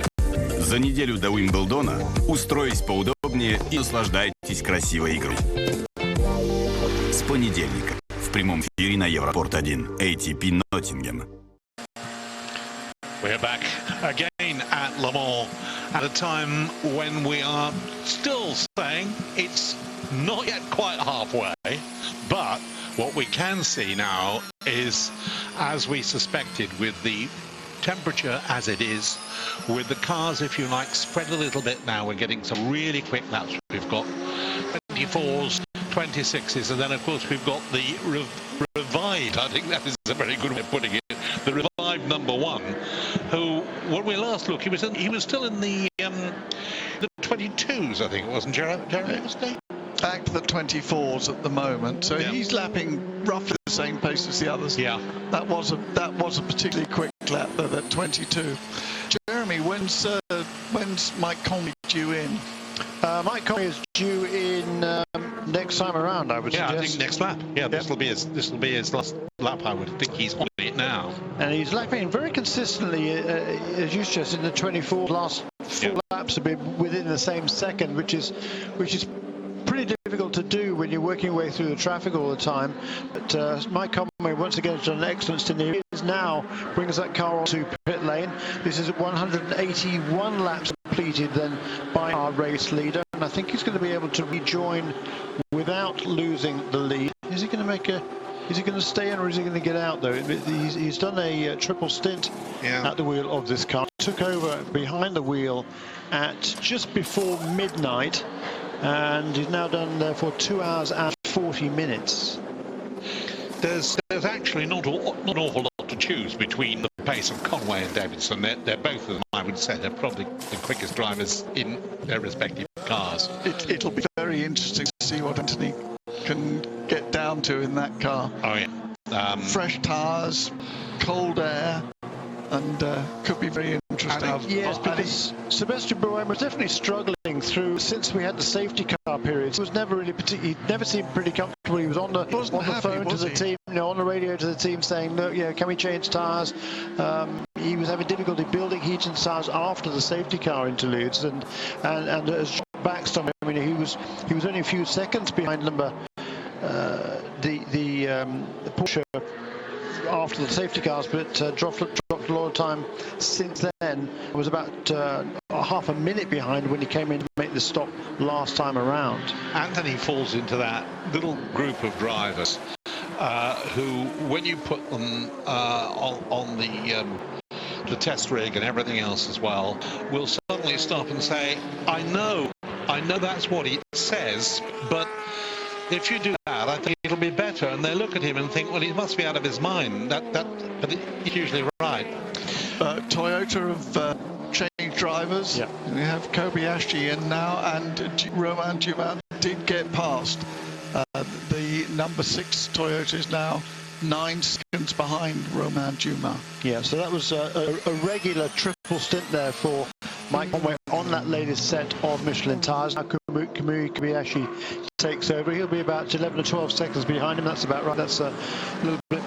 За неделю до Уимблдона устройтесь поудобнее и наслаждайтесь красивой игрой. С понедельника в прямом эфире на Европорт-1 ATP Ноттингем. We're back again at Le Mans at a time when we are still saying it's not yet quite halfway, but what we can see now is, as we suspected, with the temperature as it is, with the cars, if you like, spread a little bit now, we're getting some really quick laps. We've got 24s, 26s, and then of course we've got the revived, I think that is a very good way of putting it, the revived number one, who, when we last looked, he was still in the 22s, I think it wasn't, Jeremy, wasn't he? Back to the 24s at the moment, so he's lapping roughly the same pace as the others. Yeah, that was a particularly quick lap though, at 22. Jeremy, when's Mike Conway due in? Mike Conway is due in next time around, I would suggest. Yeah, I think next lap. Yeah, this will be his last lap. I would think he's on it now. And he's lapping very consistently, as you suggested, in the 24 last 4 laps have been within the same second, which is pretty difficult to do when you're working your way through the traffic all the time. But Mike Conway once again has done an excellent stint. He is now brings that car onto pit lane. This is 181 laps completed then by our race leader, and I think he's going to be able to rejoin without losing the lead. Is he going to make a? Is he going to stay in, or is he going to get out though? He's done a triple stint at the wheel of this car. Took over behind the wheel at just before midnight. And he's now done therefore 2 hours and 40 minutes. There's actually not an awful lot to choose between the pace of Conway and Davidson. They're both of them, I would say, they're probably the quickest drivers in their respective cars. It'll be very interesting to see what Anthony can get down to in that car. Oh yeah. Fresh tyres, cold air, and could be very interesting. Yes, because Sebastian Buemi was definitely struggling through since we had the safety car period. He was never really he never seemed pretty comfortable. He was on the phone to the team, on the radio to the team, saying, "Look, can we change tyres?" He was having difficulty building heated tyres after the safety car interludes, and as backstop, I mean, he was only a few seconds behind the Porsche after the safety cars, but dropped a lot of time since then. It was about half a minute behind when he came in to make the stop last time around. Anthony falls into that little group of drivers who, when you put them on the test rig and everything else as well, will suddenly stop and say, I know that's what he says, but if you do that, I think it'll be better. And they look at him and think, well, he must be out of his mind. But he's usually right. Toyota have changed drivers. Yeah. We have Kobayashi in now, and Romain Dumas did get past. The number 6 Toyota is now 9 seconds behind Romain Dumas. Yeah, so that was a regular triple stint there for Mike Conway on that latest set of Michelin tyres. Now Kamui Kobayashi takes over. He'll be about 11 or 12 seconds behind him. That's about right. That's a little bit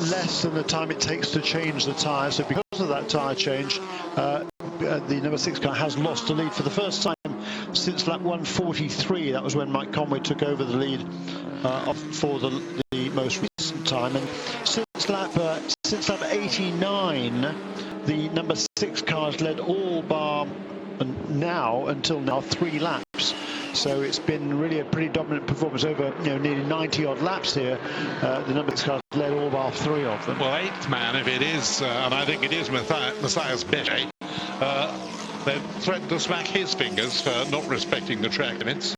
less than the time it takes to change the tyres. So because of that tyre change, the number 6 car has lost the lead for the first time since lap 143. That was when Mike Conway took over the lead for the most recent time. And since lap 89, the number 6 cars led all bar until now 3 laps. So it's been really a pretty dominant performance over nearly 90 odd laps here. The number 6 cars led all bar 3 of them. Well, 8th man, if it is, and I think it is Matthias Bechet, they threatened to smack his fingers for not respecting the track limits.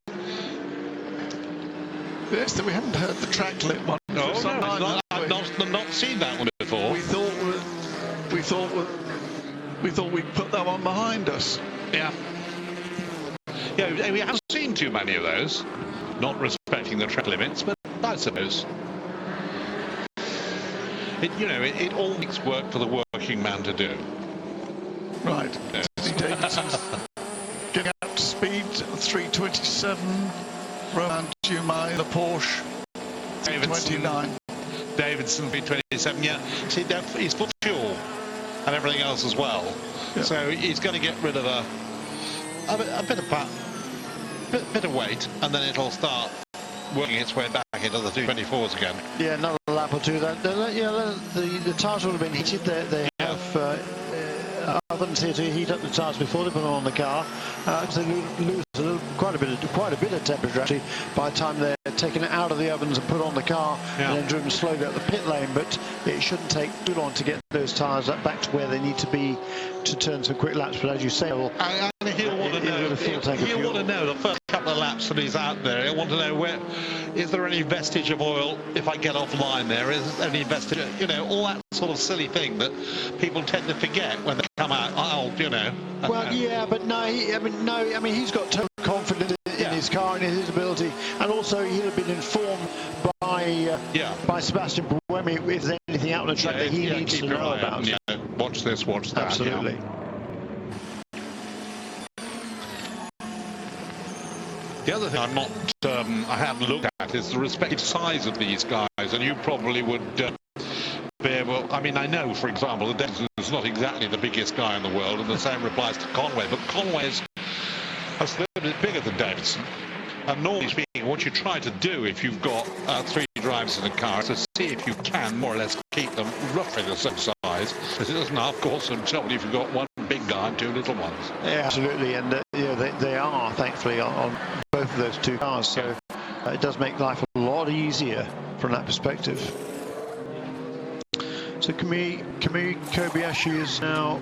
Yes, that we haven't heard the track limit one. No, I've not seen that one before. We thought thought we'd put that one behind us. Yeah. Yeah, we haven't seen too many of those, not respecting the track limits, but I suppose it all makes work for the working man to do. Right. Davidson's getting up to speed, 3:27. Roman Dumas in the Porsche, 3:29. Davidson 3:27. Yeah, see, he's full fuel and everything else as well. Yeah. So he's going to get rid of a bit of weight, and then it'll start working its way back into the 224s again. Yeah, another lap or two. The tyres would have been heated. They have ovens here to heat up the tyres before they put them on the car. So they lose quite a bit of temperature actually by the time they're taken out of the ovens and put on the car and then driven slowly up the pit lane. But it shouldn't take too long to get those tyres back to where they need to be to turn some quick laps. But as you say, he'll want to know the first couple of laps that he's out there. He'll want to know is there any vestige of oil if I get offline there? Is there any vestige, all that sort of silly thing that people tend to forget when they come out. Well, yeah, but he's got total confidence in his car and his ability, and also he'll have been informed by Sebastian Buemi if there's anything out on the track that he needs to know about. Watch this, watch that. Absolutely. Yeah. The other thing I haven't looked at is the respective size of these guys, and you probably would be able. I mean, I know, for example, that Davidson is not exactly the biggest guy in the world, and the same applies to Conway, but Conway is a little bit bigger than Davidson. And normally speaking, what you try to do if you've got 3 drivers in a car is to see if you can more or less keep them roughly the same size, because it doesn't half cause some trouble if you've got one big guy and 2 little ones. Yeah, absolutely, and they are thankfully on both of those 2 cars, so it does make life a lot easier from that perspective. So Kamui Kobayashi is now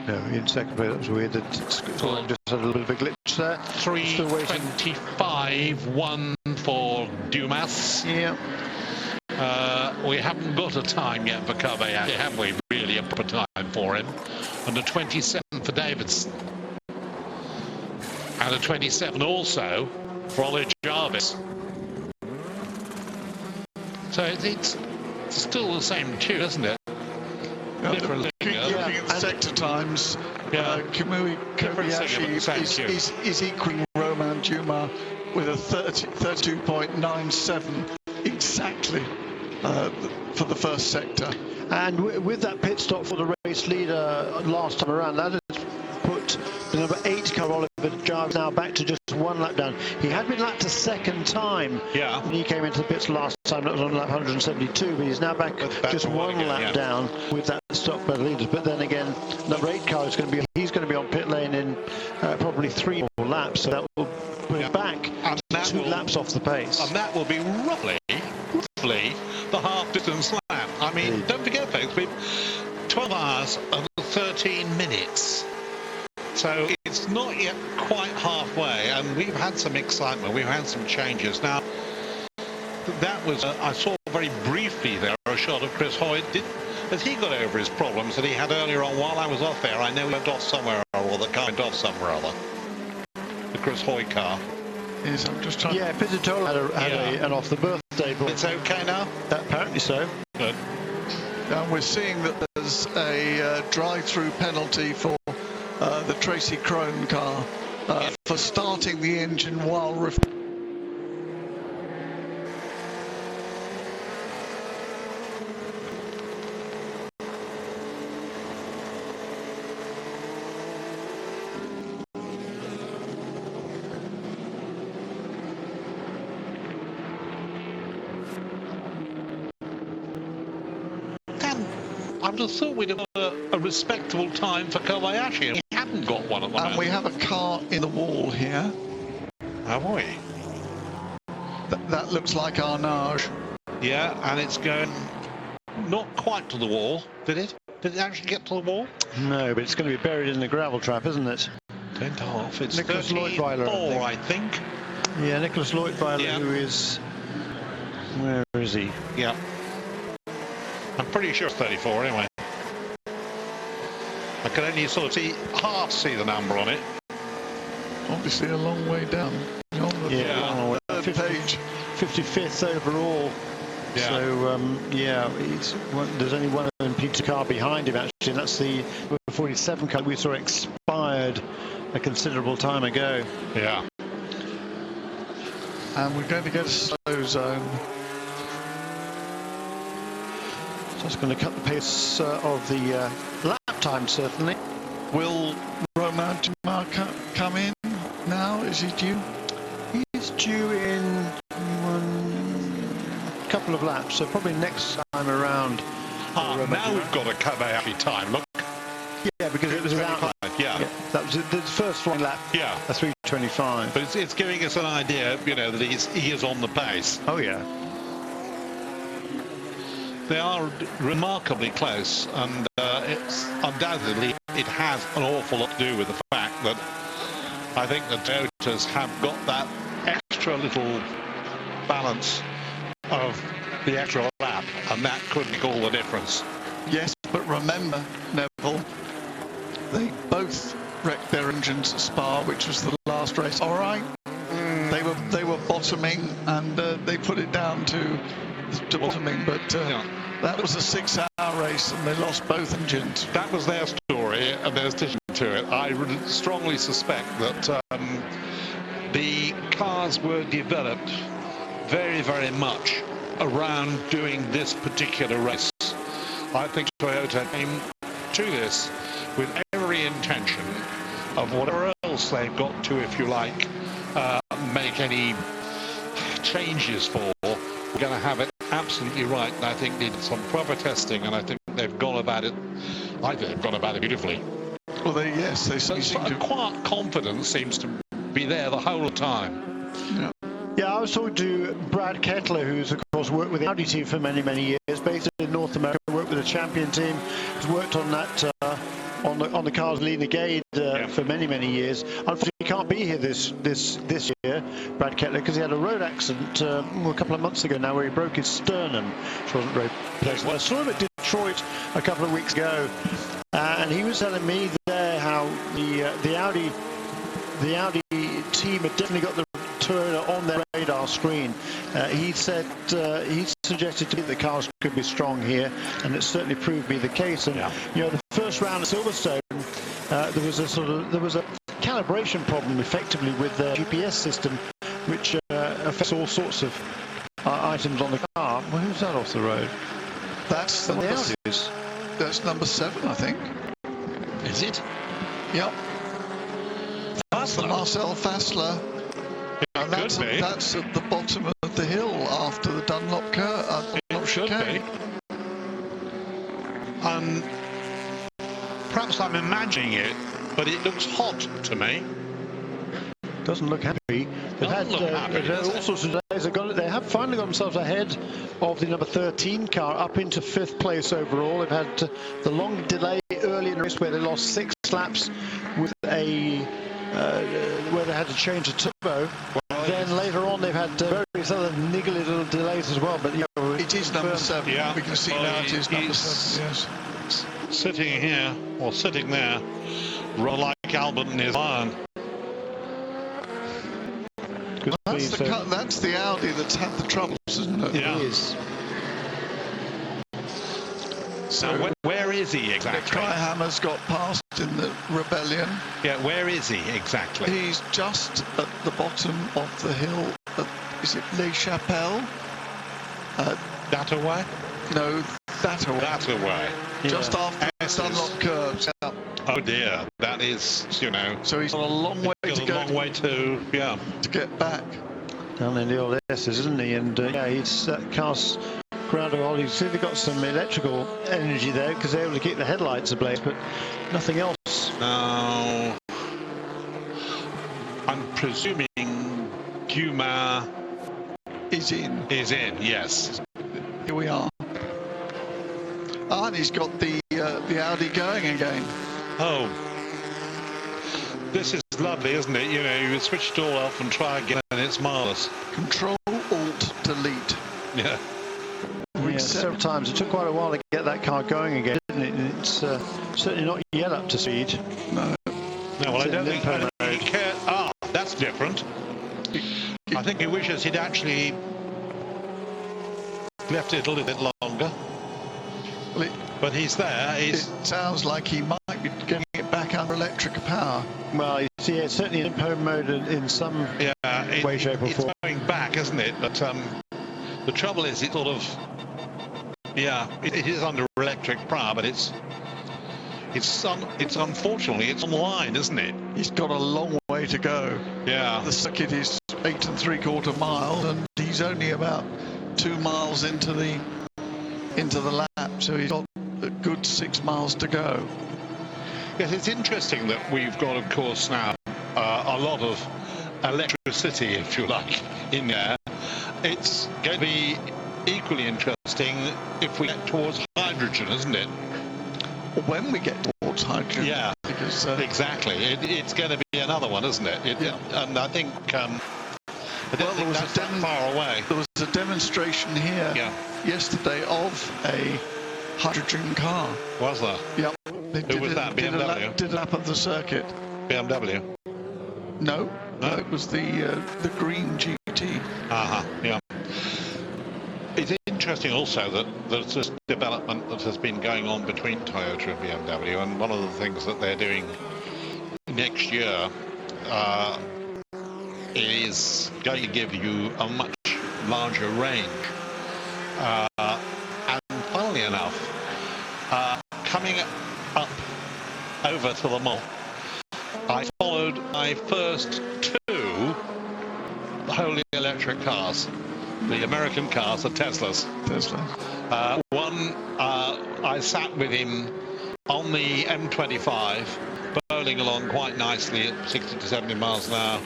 in second place. That was weird. Just had a little bit of a glitch there. 3:25.1 for Dumas. Yeah. We haven't got a time yet for Kobayashi, have we? Really a proper time for him. And a 27 for Davidson. And a 27 also for Ollie Jarvis. So it's still the same tune, isn't it? Different looking at sector times, Kamui Kobayashi is equaling Roman Dumas with a 32.97 exactly for the first sector. And with that pit stop for the race leader last time around, that has put the number 8 car, Oliver Jarvis, now back to just 1 lap down. He had been lapped a second time when he came into the pits last time. That was on lap 172, but he's now back just 1 lap down with that stop by the leaders. But then again, number 8 car is going to be on pit lane in probably 3 more laps, so that will put him back to 2 laps off the pace. And that will be roughly the half-distance lap. I mean, don't forget, folks, we've 12 hours and 13 minutes. So it's not yet quite halfway, and we've had some excitement, we've had some changes. Now, that was, I saw very briefly there a shot of Chris Hoy. Has he got over his problems that he had earlier on while I was off there? I know he went off somewhere, or the car went off somewhere or other. The Chris Hoy car. Yes, I'm just trying. Yeah, Pizzatola had an off the birthday. But it's okay now? Apparently so. Good. And we're seeing that there's a drive-through penalty for the Tracy Crone car for starting the engine while I would have thought we'd have got a respectable time for Kobayashi, and we haven't got one at the moment. And we have a car in the wall here. Have we? That looks like Arnage. Yeah, and it's going not quite to the wall, did it? Did it actually get to the wall? No, but it's going to be buried in the gravel trap, isn't it? 10.5. It's Nicholas Leutweiler, I think. Yeah, Nicholas Leutweiler, who is... Where is he? Yeah. I'm pretty sure it's 34 anyway. can only sort of see the number on it. Obviously a long way down. On the third page. 55th overall. Yeah. So, there's only one Peter car behind him, actually, and that's the 47 car we saw expired a considerable time ago. Yeah. And we're going to get a slow zone. Just going to cut the pace of the lap time, certainly. Will Romain Dumas come in now? Is he due? He's due in one couple of laps, so probably next time around. Now we've got a caveat time. Look. Yeah, because it was around. Yeah. That was the first flying lap. Yeah. A 3:25. But it's giving us an idea, you know, that he is on the pace. Oh yeah. They are remarkably close, and it's undoubtedly it has an awful lot to do with the fact that I think the Toyotas have got that extra little balance of the extra lap, and that could make all the difference. Yes, but remember, Neville, they both wrecked their engines at Spa, which was the last race. All right, they were bottoming, and they put it down to bottoming, but that was a 6-hour race, and they lost both engines. That was their story, and there's addition to it. I strongly suspect that the cars were developed very, very much around doing this particular race. I think Toyota came to this with every intention of whatever else they've got to, if you like, make any changes for. We're going to have it absolutely right, and I think they did some proper testing, and I think they've gone about it. I think they've gone about it beautifully. Well, they seem to. Quiet confidence seems to be there the whole time. Yeah, I was talking to Brad Kettler, who's of course worked with the Audi team for many, many years, based in North America, worked with the champion team, has worked on that on the cars leading again for many, many years. Unfortunately, he can't be here this year, Brad Kettler, because he had a road accident a couple of months ago now where he broke his sternum, which wasn't very pleasant. I saw him at Detroit a couple of weeks ago, and he was telling me there how the Audi team had definitely got the Toyota on their radar screen. He said he suggested to me that the cars could be strong here, and it certainly proved to be the case. And the first round at Silverstone, there was a calibration problem effectively with the GPS system, which affects all sorts of items on the car. Well, who's that off the road? That's the Audis. That's number 7, I think. Is it? Yep. That's the Marcel Fassler. And that's at the bottom of the hill after the Dunlop curve. It should be. Perhaps I'm imagining it, but it looks hot to me. Doesn't look happy. They've had all sorts of delays. They have finally got themselves ahead of the number 13 car up into 5th place overall. They've had the long delay early in the race where they lost 6 laps with where they had to change the turbo. Then later on they've had various other niggly little delays as well. But it is number 7. Yeah. We can see now it is number 7. Yes. Sitting here or sitting there, rather like Albert in his iron. That's the Audi that's had the troubles, isn't it? Yeah. It is. So where is he exactly? Hammer's got past in the rebellion. Yeah, where is he exactly? He's just at the bottom of the hill. Is it Les Chapelles? That away? No, that away. That away. Just after Dunlop curves. Yeah. Oh dear, that is, So he's got a long way to go. A long way to get back. Down in the old S's, isn't he? And he's car's ground of Audi. See, they've got some electrical energy there because they're able to keep the headlights ablaze, but nothing else. Now, I'm presuming Dumas is in. Yes. Here we are. And he's got the Audi going again. Oh, this is lovely, isn't it? You switch it all off and try again, and it's marvelous. Control Alt Delete. Yeah. Several times. It took quite a while to get that car going again, It's certainly not yet up to speed. No. No, well, I don't think he cared. Ah, that's different. I think he wishes he'd actually left it a little bit longer. Well, but he's there. It sounds like he might be getting it back under electric power. Well, you see, it's certainly in impo mode in some way, shape or form. It's going back, isn't it? But the trouble is, it sort of, it is under electric power, but it's unfortunately it's on the line, isn't it? He's got a long way to go. Yeah. The circuit is 8 3/4 miles, and he's only about 2 miles into the lap, so he's got a good 6 miles to go. Yes, it's interesting that we've got, of course, now a lot of electricity, if you like, in there. It's going to be equally interesting if we get towards hydrogen, isn't it? When we get towards hydrogen. Yeah, because exactly. It's going to be another one, isn't it? And I think I don't think that's that far away. There was a demonstration here yesterday of a hydrogen car. Was there? Yep. Who was that? BMW? Did a lap of the circuit. BMW? No, it was the green GT. Yeah. It's interesting also that there's this development that has been going on between Toyota and BMW, and one of the things that they're doing next year is going to give you a much larger range. And funnily enough, coming up over to the mall, I followed my first 2 wholly electric cars. The American cars, the Teslas. One, I sat with him on the M25, bowling along quite nicely at 60 to 70 miles an hour,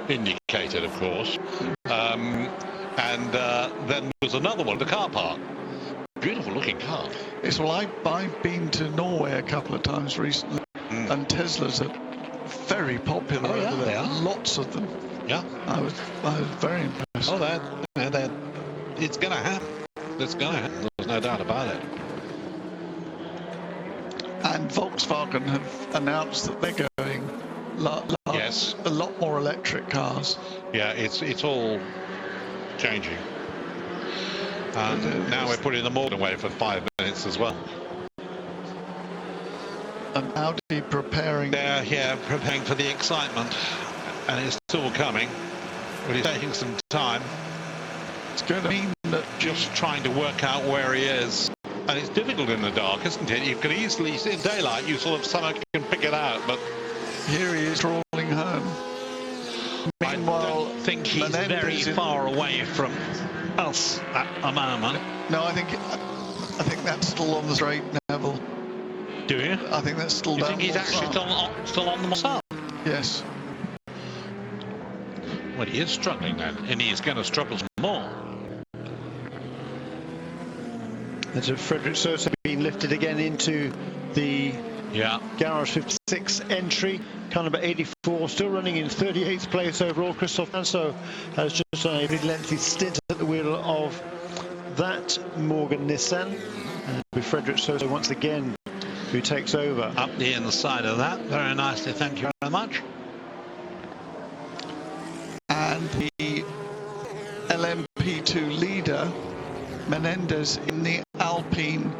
indicated, of course. And then there was another one, the car park. Beautiful looking car. Yes, well, I've been to Norway a couple of times recently, and Teslas are very popular over there. They are. Lots of them. Yeah. I was very impressed. Oh, it's going to happen. It's going to happen. There's no doubt about it. And Volkswagen have announced that they're going a lot more electric cars. Yeah, it's all changing. And now we're putting them all away for 5 minutes as well. And Audi preparing. They're preparing for the excitement, and it's still coming, but it's taking some time. It's going to mean that just trying to work out where he is, and it's difficult in the dark, isn't it? You can easily, in daylight, you sort of somehow can pick it out, but here he is crawling home. Meanwhile, I don't think he's very far away from us at the moment. No, I think that's still on the straight, Neville. Do you? I think that's still. You think he's actually still on the Mossad? Yes. Well, he is struggling then, and he's going to struggle some more. There's a Frederick Sarthe being lifted again into the Garage 56 entry. Car number 84, still running in 38th place overall. Christoph Manso has just done a pretty lengthy stint at the wheel of that Morgan Nissan. And it'll be Frederick Sarthe once again who takes over. Up the inside of that, very nicely, thank you very much. And the LMP2 leader, Menendez, in the Alpine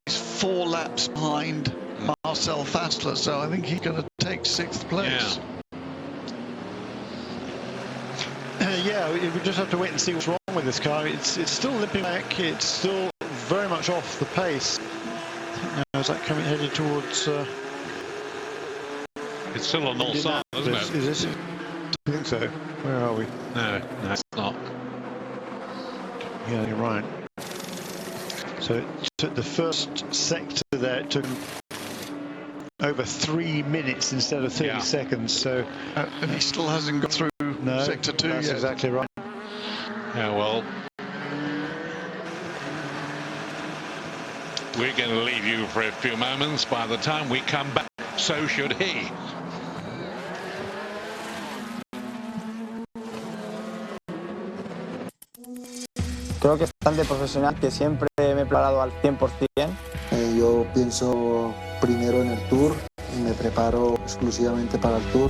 is 4 laps behind Marcel Fassler, so I think he's going to take 6th place. We just have to wait and see what's wrong with this car. It's still limping back. It's still very much off the pace. Now, is that headed towards? It's still on all sides, isn't it? Is it? I think so. Where are we? No, it's not. Yeah, you're right. So it took the first sector there. It took over 3 minutes instead of 30 seconds. So and he still hasn't got through sector 2 that's yet. Exactly right. Yeah, well, we're going to leave you for a few moments. By the time we come back, so should he. Creo que es bastante profesional, que siempre me he preparado al 100%. Yo pienso primero en el Tour y me preparo exclusivamente para el Tour.